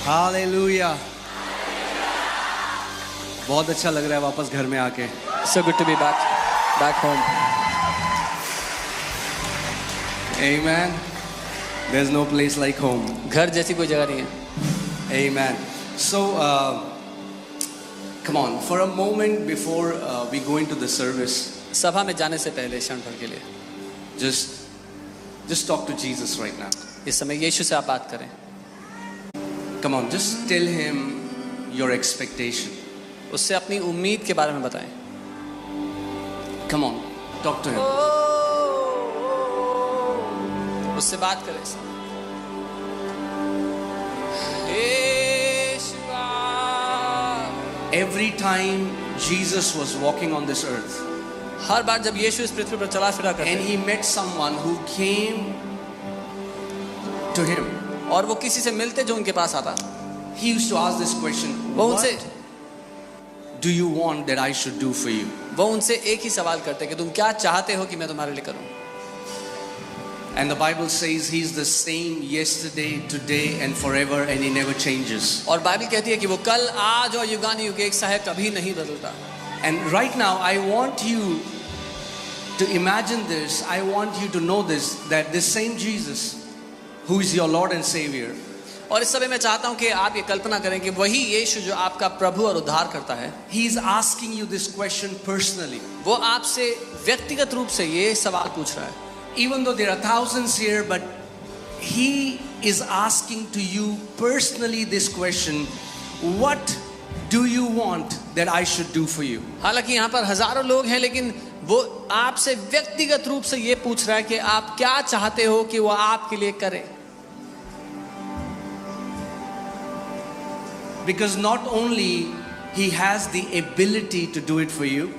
Hallelujah. बहुत अच्छा लग रहा है वापस घर में आके। So good to be back home. Amen. There's no place like home. घर जैसी कोई जगह नहीं है। Amen. So, come on, for a moment before we go into the service, सभा में जाने से पहले क्षण भर के लिए just talk to Jesus right now. इस समय यीशु से आप बात करें। Come on, just tell him your expectation. उससे अपनी उम्मीद के बारे में बताएं। Come on, talk to him. उससे बात करें। Every time Jesus was walking on this earth, हर बार जब यीशु इस पृथ्वी पर चला फिरा करते and he met someone who came to him, और वो किसी से मिलते जो उनके पास आता, he used to ask this question, वो उनसे what do you want that I should do for you? वो उनसे एक ही सवाल करते कि तुम क्या चाहते हो कि मैं तुम्हारे लिए करूं। And the Bible says he's the same yesterday, today and forever, and he never changes. और बाइबल कहती है कि वो कल, आज और युगानुयुग एक सा है, कभी नहीं बदलता। And right now I want you to imagine this, I want you to know this, that this same Jesus who is your Lord and Savior, और इस समय मैं चाहता हूं कि आप ये कल्पना करें कि वही यीशु जो आपका प्रभु और उद्धार करता है, he is asking you this question personally. वो आपसे व्यक्तिगत रूप से ये सवाल पूछ रहा है। Even though there are thousands here, but he is asking to you personally this question, what do you want that I should do for you? हालांकि यहाँ पर हजारों लोग हैं, लेकिन वो आपसे व्यक्तिगत रूप से ये पूछ रहा है कि आप क्या चाहते हो कि वो आपके लिए करे। Because not only he has the ability to do it for you,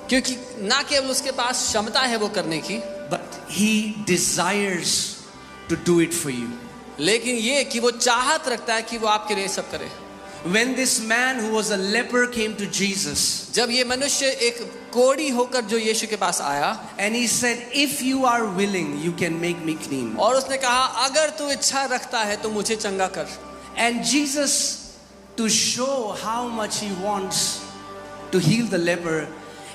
क्योंकि ना केवल उसके पास क्षमता है वो करने की, but he desires to do it for you. लेकिन ये कि वो चाहत रखता है कि वो आपके लिए सब करे। When this man who was a leper came to Jesus, जब ये मनुष्य एक कोढ़ी होकर जो यीशु के पास आया, and he said, if you are willing, you can make me clean. और उसने कहा अगर तू इच्छा रखता है तो मुझे चंगा कर। And Jesus, to show how much he wants to heal the leper,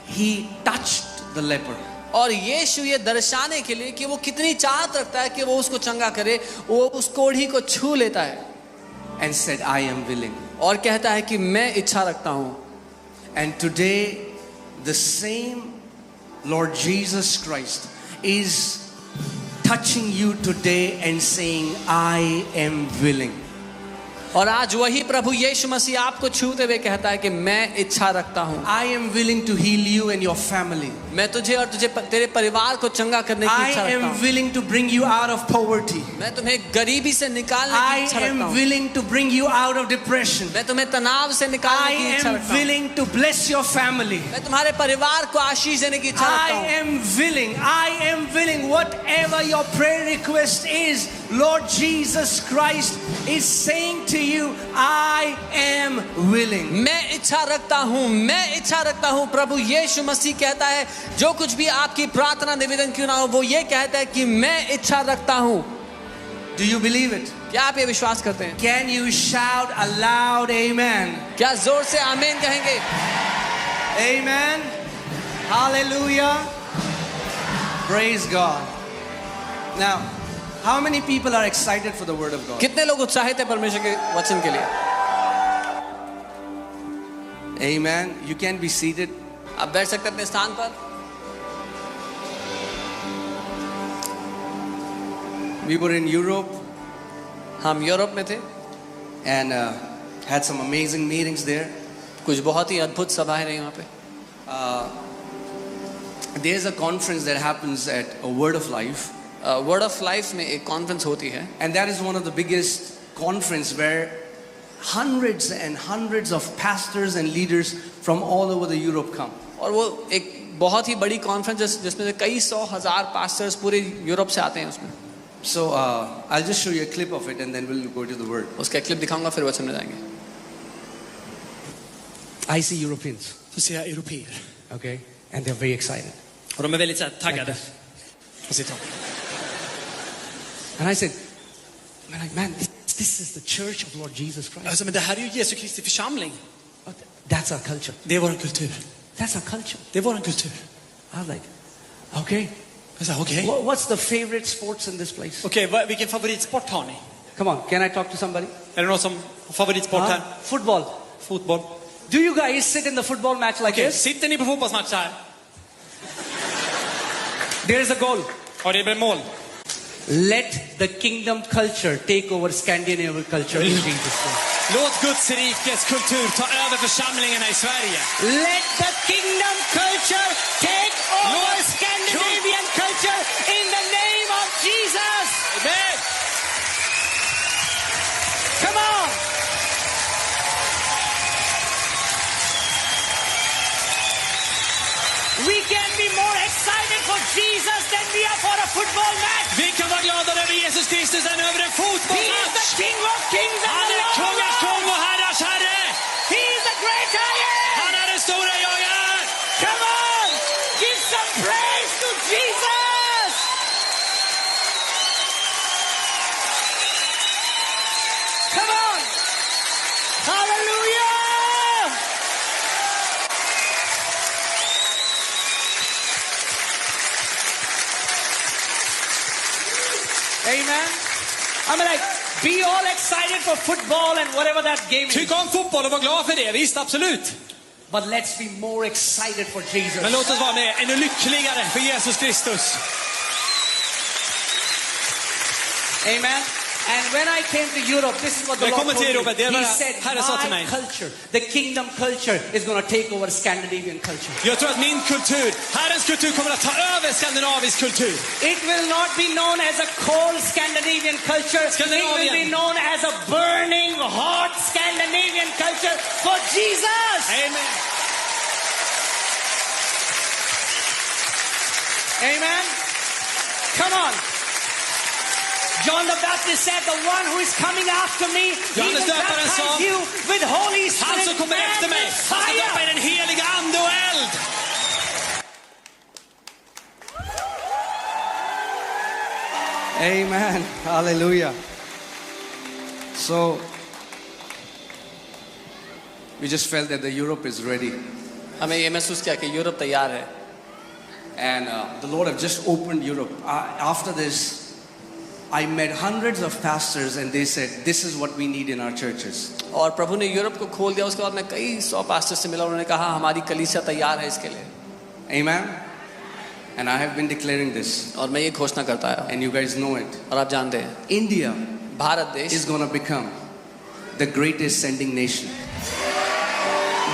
he touched the leper. और यीशु ये दर्शाने के लिए कि वो कितनी चाहत रखता है कि वो उसको चंगा करे, वो उस कोढ़ी को छू लेता है And said, I am willing. और कहता है कि मैं इच्छा रखता हूं। And today, the same Lord Jesus Christ is touching you today and saying, I am willing. और आज वही प्रभु यीशु मसीह आपको छूते हुए कहता है कि मैं इच्छा रखता हूं। I am willing to heal you and your family. मैं तुझे और तेरे परिवार को चंगा करने की इच्छा I रखता am हूं। willing to bring you out of poverty. मैं तुम्हें गरीबी से निकालने की I इच्छा रखता am हूं। willing to bring you out of depression. मैं तुम्हें तनाव से निकालने की I इच्छा am रखता हूं। willing to bless your family. मैं तुम्हारे परिवार को आशीष देने की इच्छा I रखता हूं। am willing, whatever your prayer request is, Lord Jesus Christ is saying to you, I am willing. मैं इच्छा रखता हूं। प्रभु यीशु मसीह कहता है जो कुछ भी आपकी प्रार्थना निवेदन क्यों ना हो, वो ये कहता है कि मैं इच्छा रखता हूं। Do you believe it? क्या आप ये विश्वास करते हैं? Can you shout aloud amen? क्या जोर से आमीन कहेंगे? Amen. Hallelujah. Praise God. Now, how many people are excited for the word of God? कितने लोग उत्साहित हैं परमेश्वर के वचन के लिए? Amen. You can be seated. आप बैठ सकते हैं अपने स्थान पर। We were in Europe हम यूरोप में थे and had some amazing meetings there. कुछ बहुत ही अद्भुत सभाएं रही वहाँ पे। There's a conference that happens at a Word of Life. Word of life में एक कॉन्फ्रेंस होती है, And that is one of the biggest conference where hundreds and hundreds of pastors and leaders from all over the Europe come. और वो एक बहुत ही बड़ी conference जिसमें से कई 100,000 पास्टर्स पूरे यूरोप से आते हैं उसमें। So I'll just show you a clip of it and then we'll go to the word. उसका क्लिप दिखाऊंगा फिर वचन में जाएंगे। I see Europeans, Så ser jag europeer. okay? And they're very excited. Och de är väldigt så här taggade. Och sitter. And I said, man, this This is the church of Lord Jesus Christ. Alltså, men det här är ju Jesu Kristi församling. That's our culture. Det är vår kultur. That's our culture. Det är vår kultur. I was like, okay. Jag sa okej. What's the favorite sports in this place? Okej, vilken favoritsport har ni? Come on, can I talk to somebody? Är det någon som har favoritsport här? Football. Fotboll. Do you guys sit in the football match like Okej, this? sitter ni på fotbollsmatch här? There is a goal. Ja, det blir mål. Let the kingdom culture take over Scandinavian culture in Jesus' name. Låt Guds rikes kultur ta över församlingarna i Sverige. Let the kingdom culture take over Lord, Scandinavian culture in the name of Jesus. Amen. Come on. We can be more excited for Jesus than we are for a football match. Vi kan vara gladare över Jesus Kristus än över en He is the fotbollsmatch. King of kings and Han the är Lord of kungars kung lords. och herrars herre. He is the great I am. Han är den stora jag är. Come on. Give some praise to Jesus. Come on. Hallelujah. Amen. I'm like, be all excited for football and whatever that game is. Tyck om fotboll och var glad för det. Visst, absolut. But let's be more excited for Jesus. Men låt oss vara med ännu lyckligare för Jesus Kristus. Amen. And when I came to Europe, this is what the När jag Lord kommer till Europa, told det är me. He vad said, Herren sa till my mig. culture, the kingdom culture is going to take over Scandinavian culture. Jag tror att min kultur, Herrens kultur, kommer att ta över skandinavisk kultur. It will not be known as a cold Scandinavian culture. It will be known as a burning, hot Scandinavian culture for Jesus. Amen. Amen. Come on. John the Baptist said, the one who is coming after me, he Johannes will döparen sa, baptize you with Holy Han Spirit som kommer efter and mig, with han ska döpa i fire. den heliga ande och eld. Amen. Hallelujah. So, we just felt that the Europe is ready. हमें ये महसूस किया कि Europe तैयार है And the Lord have just opened Europe. After this, I met hundreds of pastors and they said, this is what we need in our churches. और प्रभु ने Europe को खोल दिया. उसके बाद मैं कई 100 पास्टर से मिला. उन्होंने कहा हमारी कलीसिया तैयार है इसके लिए. Amen. And I have been declaring this. और मैं ये घोषणा करता है And you guys know it. और आप जानते हैं India भारत देश is going to become the greatest sending nation.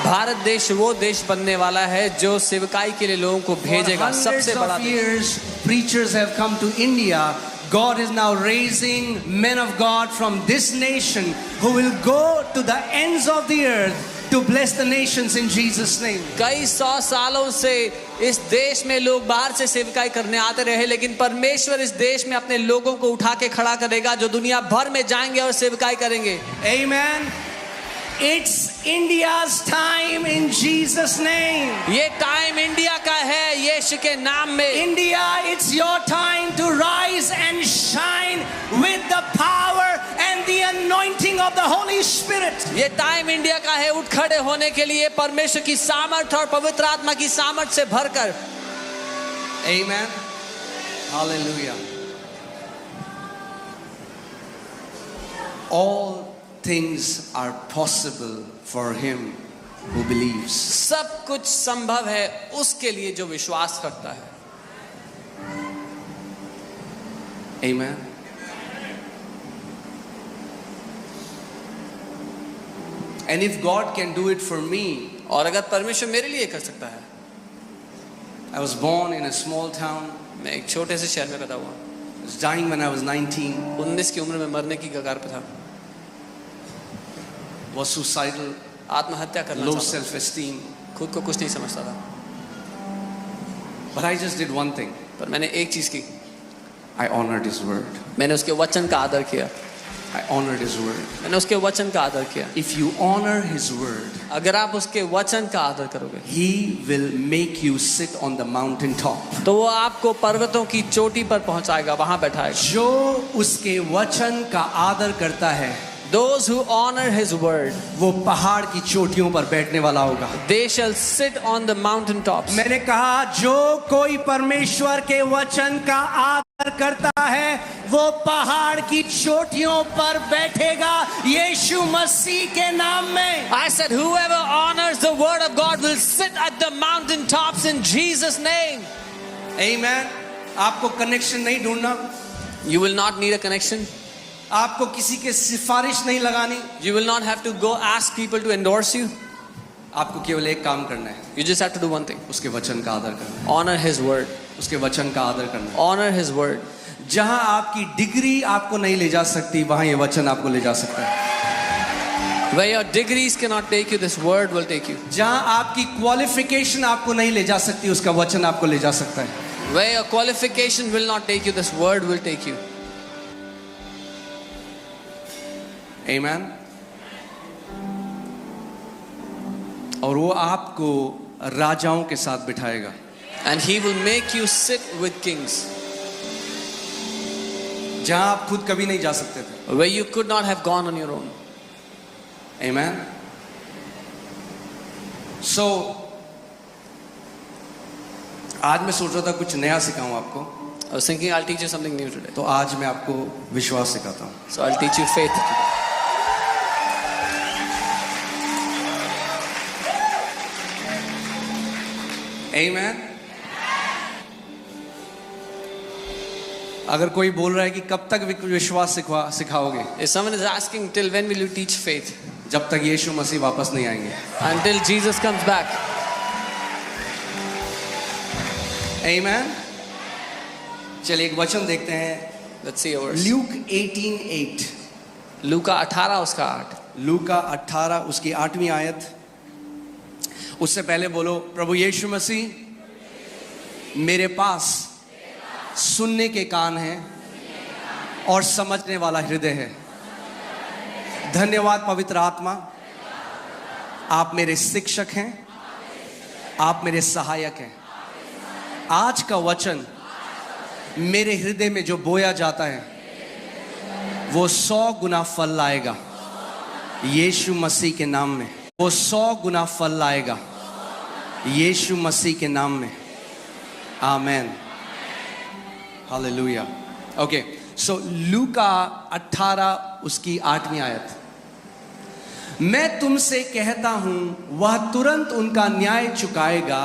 Bharat देश वो देश बनने वाला है जो सेवकाई के लिए लोगों को For भेजेगा. hundreds सबसे बड़ा of देश. years, preachers have come to India. God is now raising men of God from this nation who will go to the ends of the earth to bless the nations in Jesus' name. कई 100 सालों से इस देश में लोग बाहर से सेवकाई करने आते रहे, लेकिन परमेश्वर इस देश में अपने लोगों को उठा के खड़ा करेगा जो दुनिया भर में जाएंगे और सेवकाई करेंगे. Amen. It's India's time in Jesus' name. ये टाइम इंडिया का है यीशु के नाम में. India, it's your time to rise and shine with the power and the anointing of the Holy Spirit. ये टाइम इंडिया का है उठ खड़े होने के लिए परमेश्वर की सामर्थ और पवित्र आत्मा की सामर्थ से भरकर. Amen. Hallelujah. All things are possible for him who believes. सब कुछ संभव है उसके लिए जो विश्वास करता है. Amen. And if God can do it for me, और अगर परमेश्वर मेरे लिए कर सकता है. I was born in a small town. मैं एक छोटे से शहर में पैदा हुआ. I was dying when I was 19. 19 की उम्र में मरने की कगार पे था. Was suicidal, आत्महत्या करना low चाहता था. self-esteem. खुद को कुछ नहीं समझता था. But I just did one thing. पर मैंने एक चीज की. I honored his word. मैंने उसके वचन का आदर किया. I honored his word. मैंने उसके वचन का आदर किया. If you honor his word, अगर आप उसके वचन का आदर करोगे he will make you sit on the mountain top. तो वो आपको पर्वतों की चोटी पर पहुंचाएगा, वहां बैठाएगा. जो उसके वचन का आदर करता है, Those who honor his word, वो पहाड़ की चोटियों पर बैठने वाला होगा. they shall sit on the mountain tops. मैंने कहा जो कोई परमेश्वर के वचन का आदर करता है वो पहाड़ की चोटियों पर बैठेगा यीशु मसीह के नाम में. I said, whoever honors the word of God will sit at the mountain tops in Jesus' name. Amen. आपको कनेक्शन नहीं ढूंढना, You will not need a connection. आपको किसी के सिफारिश नहीं लगानी, You will not have to go ask people to endorse you. आपको केवल एक काम करना है, You just have to do one thing. उसके वचन का आदर करना, Honor his word. उसके वचन का आदर करना. Honor his word. जहां आपकी डिग्री आपको नहीं ले जा सकती वहां ये वचन आपको ले जा सकता है. Where your degrees cannot take you, this word will take you. जहां आपकी क्वालिफिकेशन आपको नहीं ले जा सकती उसका वचन आपको ले जा सकता है. Where your qualification will not take you, this word will take you. Amen. और वो आपको राजाओं के साथ बिठाएगा. And he will make you sit with kings. जहां आप खुद कभी नहीं जा सकते थे. Where you could not have gone on your own. Amen. So आज मैं सोच रहा था कुछ नया सिखाऊं आपको, I was thinking I'll teach you something new today. तो आज मैं आपको विश्वास सिखाता हूं. So I'll teach you faith today. Amen. अगर कोई बोल रहा है कि कब तक विश्वास सिखाओगे, If someone is asking, till when will you teach faith? जब तक यीशु मसीह वापस नहीं आएंगे. Until Jesus comes back. Amen. चलिए एक वचन देखते हैं. Let's see a verse. Luke 18:8. लूका 18 उसका 8. लूका 18 उसकी 8वीं आयत. उससे पहले बोलो, प्रभु यीशु मसीह मेरे पास सुनने के कान हैं और समझने वाला हृदय है. धन्यवाद पवित्र आत्मा, आप मेरे शिक्षक हैं, आप मेरे सहायक हैं. आज का वचन मेरे हृदय में जो बोया जाता है वो 100 गुना फल लाएगा यीशु मसीह के नाम में. वो 100 गुना फल लाएगा यीशु मसीह के नाम में. आमेन. हालेलुया. ओके, सो लूका 18 उसकी 8वीं आयत. मैं तुमसे कहता हूं वह तुरंत उनका न्याय चुकाएगा.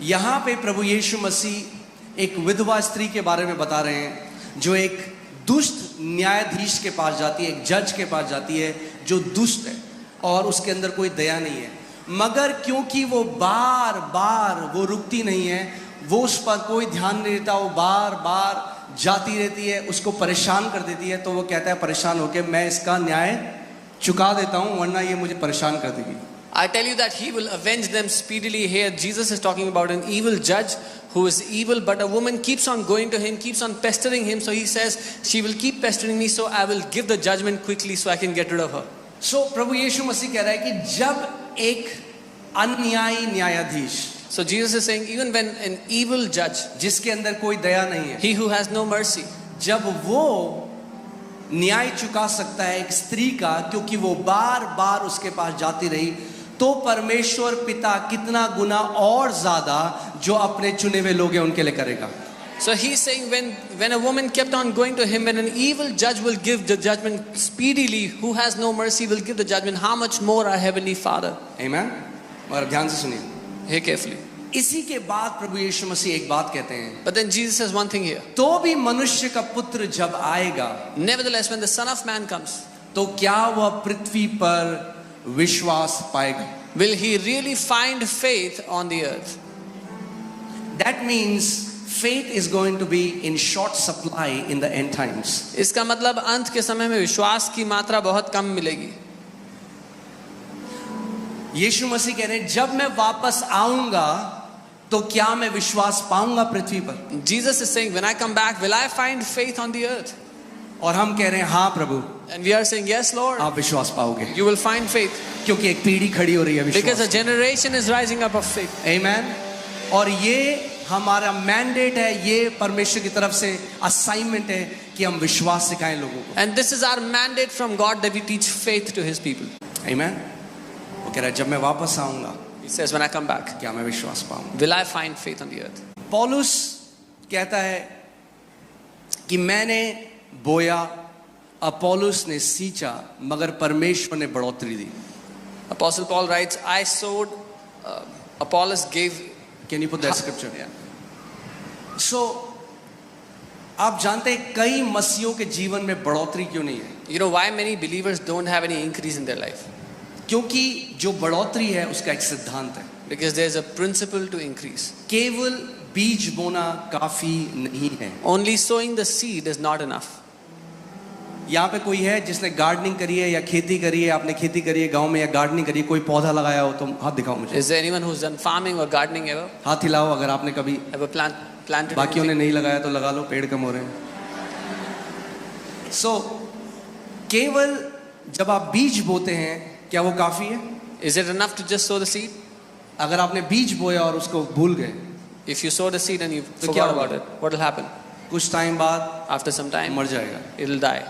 यहां पे प्रभु यीशु मसीह एक विधवा स्त्री के बारे में बता रहे हैं जो एक दुष्ट न्यायाधीश के पास जाती है, एक जज के पास जाती है जो दुष्ट है और उसके अंदर कोई दया नहीं है. मगर क्योंकि वो बार बार वो रुकती नहीं है, वो उस पर कोई ध्यान नहीं देता, वो बार बार जाती रहती है, उसको परेशान कर देती है. तो वो कहता है परेशान होकर, मैं इसका न्याय चुका देता हूं वरना ये मुझे परेशान कर देगी. I tell you that he will avenge them speedily. Here Jesus is talking about an evil judge who is evil, but a woman keeps on going to him, keeps on pestering him. So he says, she will keep pestering me, so I will give the judgment quickly so I can get rid of her. So प्रभु यीशु मसीह कह रहा है कि जब एक अन्यायी न्यायाधीश, So Jesus is saying, even when an evil judge, जिसके अंदर कोई दया नहीं है, he who has no mercy, जब वो न्याय चुका सकता है एक स्त्री का क्योंकि वो बार बार उसके पास जाती रही, तो परमेश्वर पिता कितना गुना और ज्यादा जो अपने चुने हुए लोग हैं उनके लिए करेगा. So he's saying when a woman kept on going to him, when an evil judge will give the judgment speedily, who has no mercy will give the judgment, how much more our heavenly Father. Amen. और ध्यान से सुनिए. Hear carefully. इसी के बाद प्रभु यीशु मसीह एक बात कहते हैं. But then Jesus says one thing here. तो भी मनुष्य का पुत्र जब आएगा, Nevertheless, when the Son of Man comes, तो क्या वह पृथ्वी पर विश्वास पाएगा? will he really find faith on the earth? That means faith is going to be in short supply in the end times. इसका मतलब अंत के समय में विश्वास की मात्रा बहुत कम मिलेगी. यीशु मसीह कह रहे हैं जब मैं वापस आऊंगा तो क्या मैं विश्वास पाऊंगा पृथ्वी पर? Jesus is saying, when I come back, will I find faith on the earth? और हम कह रहे हैं हाँ प्रभु, And we are saying, yes, Lord, आप विश्वास पाओगे, you will find faith. क्योंकि एक पीढ़ी खड़ी हो रही है Because a विश्वास। generation is rising up of faith. आमेन। और ये हमारा मैंडेट है, ये परमेश्वर की तरफ से असाइनमेंट है कि हम विश्वास सिखाएं लोगों को। And this is our mandate from God, that we teach faith to His people. आमेन। वो कह रहा है जब मैं वापस आऊंगा He says, when I come back, क्या मैं विश्वास पाऊंगा? will I find faith on the earth? पौलुस कहता है कि मैंने बोया, अपोलोस ने सींचा, मगर परमेश्वर ने बढ़ोतरी दी। Apostle Paul writes, I sowed, Apollos gave. Can you put that scripture? Yeah. So, आप जानते हैं कई मसीहों के जीवन में बढ़ोतरी क्यों नहीं है? You know why many believers don't have any increase in their life? क्योंकि जो बढ़ोतरी है उसका एक सिद्धांत है। Because there's a principle to increase. केवल बीज बोना काफी नहीं है। Only sowing the seed is not enough. यहाँ पे कोई है जिसने गार्डनिंग करी है या खेती करी है, आपने खेती करी है गांव में या गार्डनिंग करी है, कोई पौधा लगाया हो तो हाथ दिखाओ मुझे। Is there anyone who's done farming or gardening ever? हाथ हिलाओ अगर आपने कभी, Ever planted? बाकियों ने anything? नहीं लगाया तो लगा लो, पेड़ कम हो रहे हैं। सो केवल जब आप बीज बोते हैं क्या वो काफी है? Is it enough to just sow the seed? अगर आपने बीज बोया और उसको भूल गए, If you sow the seed and you तो क्या forgot about होगा? it, what will happen? कुछ टाइम बाद After some time, मर जाएगा। it'll die.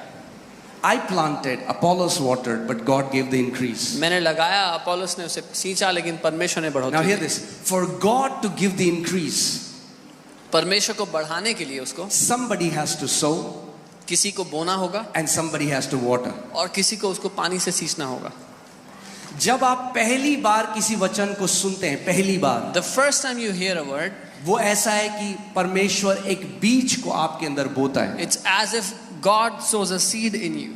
I planted, Apollos watered, but God gave the increase. मैंने लगाया, अपोलोस ने उसे सींचा, लेकिन परमेश्वर ने Now बढ़ोतरी hear the. this. For God to give the increase, परमेश्वर को बढ़ाने के लिए उसको somebody has to sow किसी को बोना होगा and somebody has to water. और किसी को उसको पानी से सींचना होगा। जब आप पहली बार किसी वचन को सुनते हैं, पहली बार, The first time you hear a word, वो ऐसा है कि परमेश्वर एक बीज को आपके अंदर बोता है। it's as if God sows a seed in you.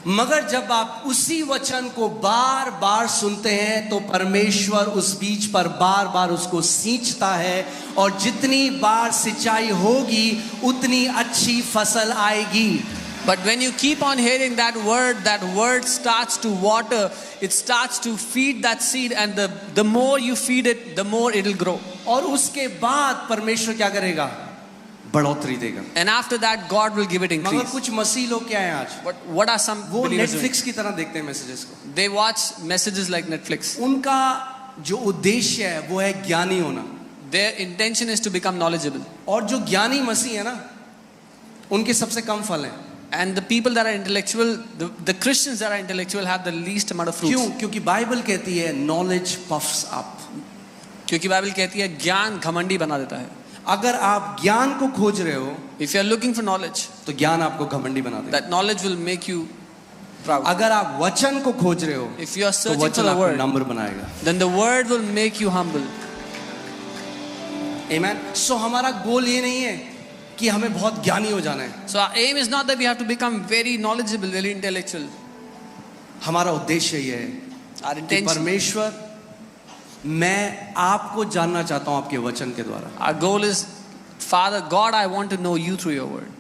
मगर जब आप उसी वचन को बार बार सुनते हैं तो परमेश्वर उस बीज पर बार बार उसको सींचता है, और जितनी बार सिंचाई होगी उतनी अच्छी फसल आएगी। But when you keep on hearing that word starts to water, it starts to feed that seed, and the more you feed it, the more it'll grow. और उसके बाद परमेश्वर क्या करेगा? बढ़ोतरी देगा। And after that, God will give it मगर increase. कुछ मसीह लोग क्या हैं आज? But what are some वो believers doing? नेटफ्लिक्स की तरह देखते हैं मैसेजेस को। They watch messages like Netflix. उनका जो उद्देश्य है वो है ज्ञानी होना। Their intention is to become knowledgeable. और जो ज्ञानी मसीह है ना, उनके सबसे कम फल हैं। And the people that are intellectual, the Christians that are intellectual have the least amount of fruits. क्यों? क्योंकि बाइबल कहती है knowledge puffs up. क्योंकि बाइबल कहती है ज्ञान घमंडी बना देता है. अगर आप ज्ञान को खोज रहे हो If you are looking for knowledge, तो ज्ञान आपको घमंडी बना देगा। that knowledge will make you proud. अगर आप वचन को खोज रहे हो If you are तो searching for वचन the आपको word, नम्र बनाएगा। then the word will make you humble. Amen. So हमारा गोल ये नहीं है कि हमें बहुत ज्ञानी हो जाना है। So our aim is not that we have to become very knowledgeable, very intellectual. हमारा उद्देश्य ये है Our कि intention, परमेश्वर, मैं आपको जानना चाहता हूं आपके वचन के द्वारा। our goal is, Father God, I want to know you through your word.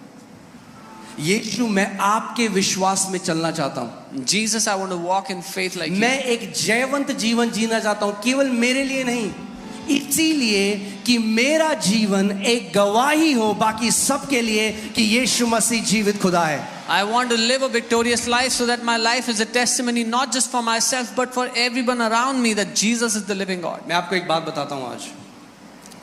यीशु, मैं आपके विश्वास में चलना चाहता हूं। Jesus, I want to walk in faith like you. मैं एक जयवंत जीवन जीना चाहता हूं, केवल मेरे लिए नहीं, इसीलिए कि मेरा जीवन एक गवाही हो बाकी सबके लिए कि यीशु मसीह जीवित खुदा है। I want to live a victorious life so that my life is a testimony not just for myself but for everyone around me that Jesus is the living God. मैं आपको एक बात बताता हूं आज,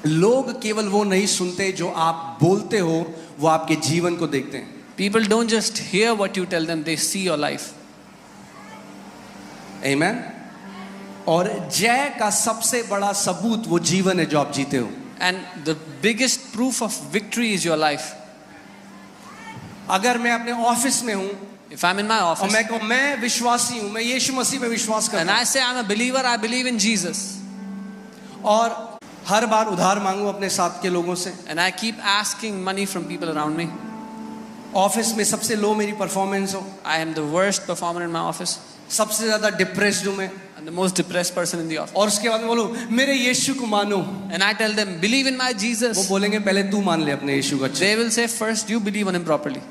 लोग केवल वो नहीं सुनते जो आप बोलते हो, वो आपके जीवन को देखते हैं। People don't just hear what you tell them, they see your life. Amen. और जय का सबसे बड़ा सबूत वो जीवन है जो आप जीते हो। And the biggest proof of victory is your life. अगर मैं अपने ऑफिस में हूं If I'm in my और office मैं कहूं मैं विश्वासी हूं, मैं यीशु मसीह पे विश्वास and करता I say I'm a believer, I believe in Jesus, हूं, और हर बार उधार मांगू अपने साथ के लोगों से, and I keep asking money from people around me, office में सबसे लो मेरी परफॉर्मेंस हो, I am the worst performer in my office, सबसे ज्यादा डिप्रेस्ड हूं मैं, I'm the most depressed person in the office, और उसके बाद मैं बोलूं मेरे यीशु को मानो, and I tell them believe in my वो Jesus. बोलेंगे पहले तू मान ले अपने यीशु को अच्छे। They will say first you believe on him properly.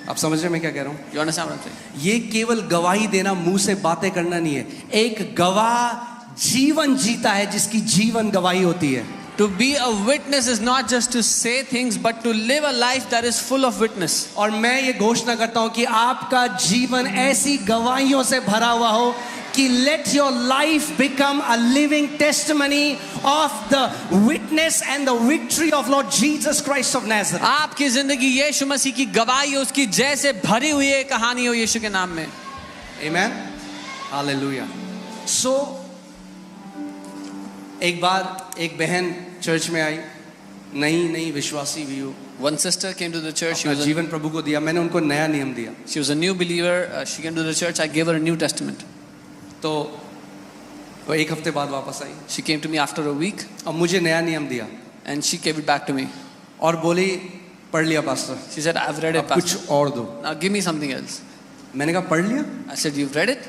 आप समझ रहे हैं मैं क्या कह रहा हूं? You understand what I'm saying? ये केवल गवाही देना, मुंह से बातें करना नहीं है। एक गवाह जीवन जीता है जिसकी जीवन गवाही होती है। To be a witness is not just to say things, but to live a life that is full of witness. और मैं ये घोषणा करता हूं कि आपका जीवन ऐसी गवाहियों से भरा हुआ हो कि let your life become a living testimony of the witness and the victory of Lord Jesus Christ of Nazareth. आपकी जिंदगी यीशु मसीह की गवाही उसकी जैसे भरी हुई है कहानी हो यीशु के नाम में. Amen. Hallelujah. So एक बार एक बहन चर्च में आई, नई विश्वासी भी हो, One sister came to the church. She अपना was जीवन प्रभु को दिया. मैंने उनको नया नियम दिया. she was a new believer. She came to the church. I gave her a New Testament. तो वो एक हफ्ते बाद वापस आई She came to me after a week और मुझे नया नियम दिया and she gave it back to me. और बोली पढ़ लिया pastor, She said, I've read it, अब कुछ Pastor. और दो. Now give me something else. मैंने कहा पढ़ लिया, I said, you've read it?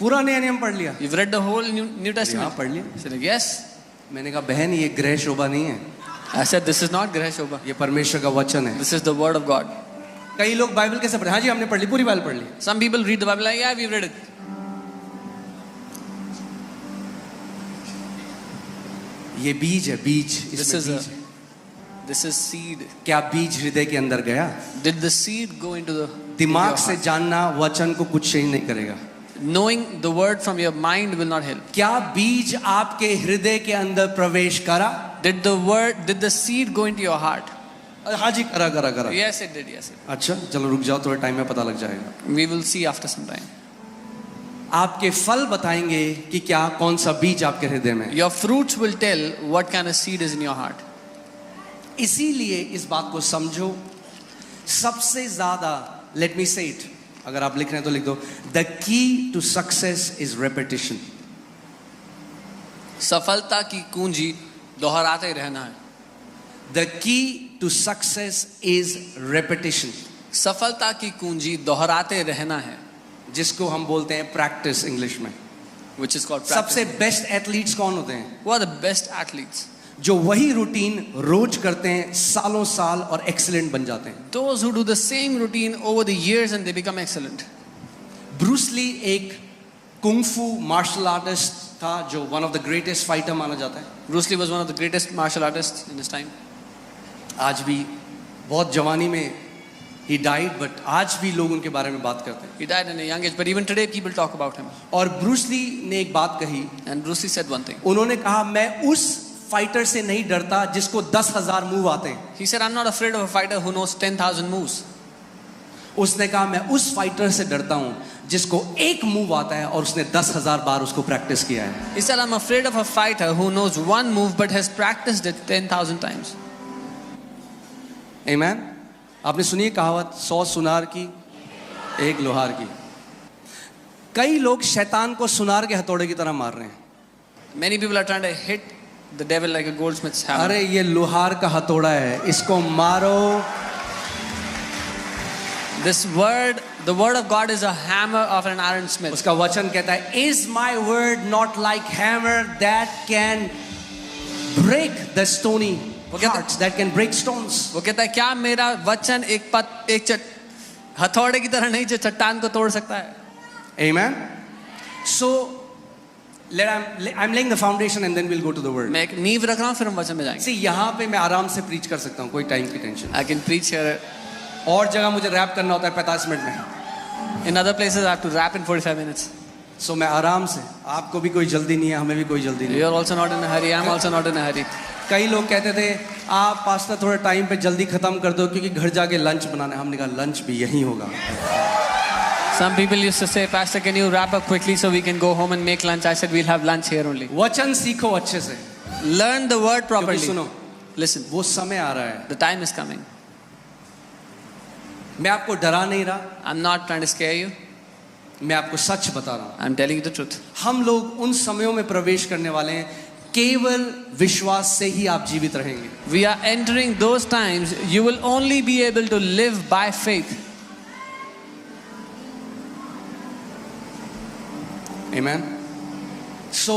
पूरा नया नियम पढ़ लिया. You've read the whole New हाँ Testament? पढ़ लिया. She said, yes. मैंने कहा बहन ये ग्रह शोभा नहीं है, I said, this is not Greh Shobha. ये परमेश्वर का वचन है. This is the word of God. कई लोग बाइबल कैसे पढ़े? हाँ जी हमने पढ़ ली, पूरी बाइबल पढ़ ली. Some people read the Bible like, yeah, we've read it. ये बीज है, बीज. This इसमें is बीज है. this is seed. क्या बीज हृदय के अंदर गया? Did the seed go into the दिमाग into से your heart? जानना वचन को कुछ चेंज नहीं करेगा. Knowing the word from your mind will not help. क्या बीज आपके हृदय के अंदर प्रवेश करा? Did the seed go into your heart? हाँ जी करा. Yes, it did. Yes, it अच्छा चलो रुक जाओ, थोड़े टाइम में पता लग जाएगा. did. We will see after some time. आपके फल बताएंगे कि क्या कौन सा बीज आपके हृदय में है. Your fruits will tell what kind of seed is in your heart. इसीलिए इस बात को समझो, सबसे ज्यादा, लेट मी से इट, अगर आप लिख रहे हैं तो लिख दो, the key to success is repetition. सफलता की कुंजी दोहराते ही रहना है. The key to success is repetition, सफलता की कुंजी दोहराते रहना है, जिसको हम बोलते हैं प्रैक्टिस इंग्लिश में. which is called सबसे practice. बेस्ट एथलीट्स कौन होते हैं? Who are the best athletes? जो वही रूटीन रोज करते हैं, सालों साल, और एक्सीलेंट बन जाते हैं. Those who do the same routine over the years and they become excellent. Bruce Lee एक कुंग-फू मार्शल आर्टिस्ट था जो one of the greatest fighter माना जाता है. Bruce Lee was one of the greatest martial artists in his time. आज भी बहुत जवानी में he died, but आज भी लोग उनके बारे में बात करते हैं. He died in a young age, but even today people talk about him. और ब्रूस ली ने एक बात कही. And Bruce Lee said one thing. उन्होंने कहा मैं उस फाइटर से नहीं डरता जिसको 10,000 मूव आते हैं. He said, I'm not afraid of a fighter who knows 10,000 moves. उसने कहा मैं उस फाइटर से डरता हूं जिसको एक मूव आता है और उसने 10,000 बार उसको प्रैक्टिस किया है. He said, I'm afraid of a fighter who knows one move but has practiced it 10,000 times. Amen. आपने सुनी है कहावत, 100 सुनार की एक लोहार की. कई लोग शैतान को सुनार के हथौड़े की तरह मार रहे हैं. Many people are trying to hit the devil like a goldsmith's hammer. अरे ये लोहार का हथौड़ा है, इसको मारो. This word, the word of God is a hammer of an iron smith. उसका वचन कहता है, Is my word not like hammer that can break the stony hearts, that can break stones? वो कहता है क्या मेरा वचन एक हथौड़े की तरह नहीं जो चट्टान को तोड़ सकता है. Amen. So I'm laying the foundation and then we'll go to the word. मैं एक नींव रख रहा हूँ फिर हम वचन में जाएंगे. See यहाँ पे मैं आराम से प्रीच कर सकता हूँ, कोई टाइम की tension. I can preach here. और जगह मुझे रैप करना होता है 45 मिनट में. In other places I have to rap in 45 minutes. So मैं आराम से, आपको भी कोई जल्दी नहीं है, हमें भी कोई जल्दी नहीं है. You are also not in a hurry. I am also not in a hurry. कई लोग कहते थे आप पास्टर थोड़ा टाइम पे जल्दी खत्म कर दो क्योंकि घर जाके लंच बनाना है. हमने कहा लंच भी यहीं होगा. Some people used to say, Pastor, can you wrap up quickly so we can go home and make lunch? I said, we'll have lunch here only. वचन सीखो अच्छे से. Learn the word क्योंकि properly. सुनो, Listen, वो समय आ रहा है. the time is coming. मैं आपको डरा नहीं रहा, I'm not trying to scare you. मैं आपको सच बता रहा हूँ. I'm telling you the truth. हम लोग उन समयों में प्रवेश करने वाले हैं, केवल विश्वास से ही आप जीवित रहेंगे. We are entering those times. You will only be able to live by faith. Amen. So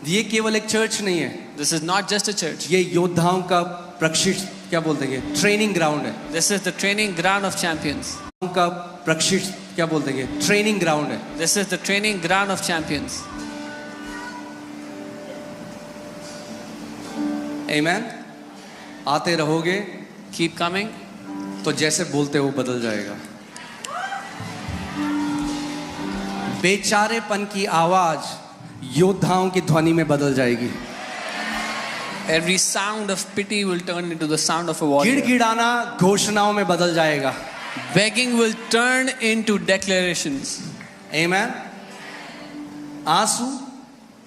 ये केवल एक चर्च नहीं है. This is not just a church. ये योद्धाओं का प्रशिक्षण, क्या बोलते हैं, ट्रेनिंग ग्राउंड है. This is the training ground of champions. का प्रशिक्षण, क्या बोलते हैं, ट्रेनिंग ग्राउंड है. This is the training ground of champions. आमेन। आते रहोगे Keep coming. तो जैसे बोलते हो बदल जाएगा। बेचारेपन की आवाज योद्धाओं की ध्वनि में बदल जाएगी। Every sound of pity will turn into the sound of a warrior. गिड़गिड़ाना घोषणाओं में बदल जाएगा। Begging will turn into declarations. आमेन। आंसू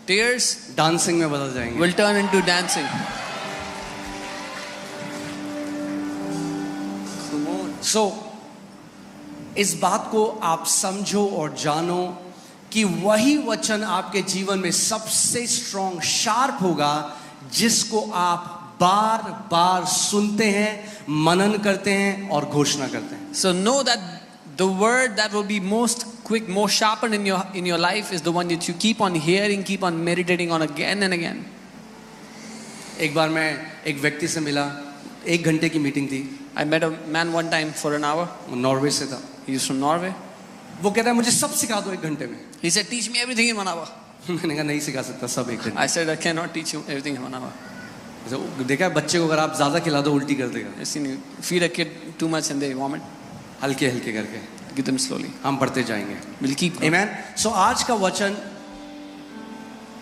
Tears डांसिंग में बदल जाएंगे। will turn into dancing. सो इस बात को आप समझो और जानो कि वही वचन आपके जीवन में सबसे स्ट्रॉन्ग शार्प होगा जिसको आप बार बार सुनते हैं, मनन करते हैं और घोषणा करते हैं। So know that the word that will be most quick, more sharpened in your life is the one that you keep on hearing, keep on meditating on again and again. एक बार मैं एक व्यक्ति से मिला, 1 घंटे की मीटिंग थी। I met a man one time for an hour. Norway से था। He is from Norway. वो कहता है मुझे सब सिखा दो 1 घंटे में। He said, teach me everything in 1 hour. मैंने कहा नहीं सिखा सकता सब 1 घंटे। I said, I cannot teach you everything in 1 hour. देखा है बच्चे को अगर आप ज्यादा खिला दो उल्टी कर देगा। I've seen you feed a kid too much and they vomit. हल्के हल्के करके Give them slowly. हम पढ़ते जाएंगे। We'll keep going. Amen. So आज का वचन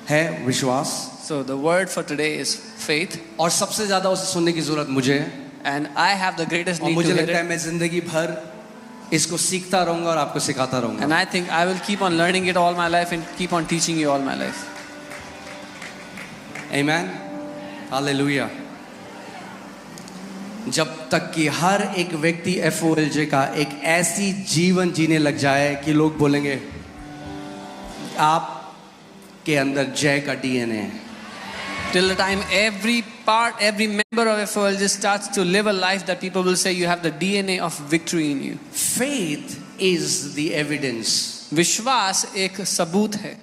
है विश्वास। So the word for today is faith. और सबसे ज्यादा उसे सुनने की जरूरत मुझे है। And I have the greatest और need मुझे to hear लगता है it. मैं जिंदगी भर इसको सीखता रहूंगा और आपको सिखाता रहूंगा। And I think I will keep on learning it all my life and keep on teaching you all my life. Amen. Hallelujah. जब तक कि हर एक व्यक्ति FOLJ का एक ऐसी जीवन जीने लग जाए कि लोग बोलेंगे आप के अंदर जय का DNA है। Till the time every member of FOLJ starts to live a life that people will say you have the DNA of victory in you. Faith is the evidence. विश्वास एक सबूत है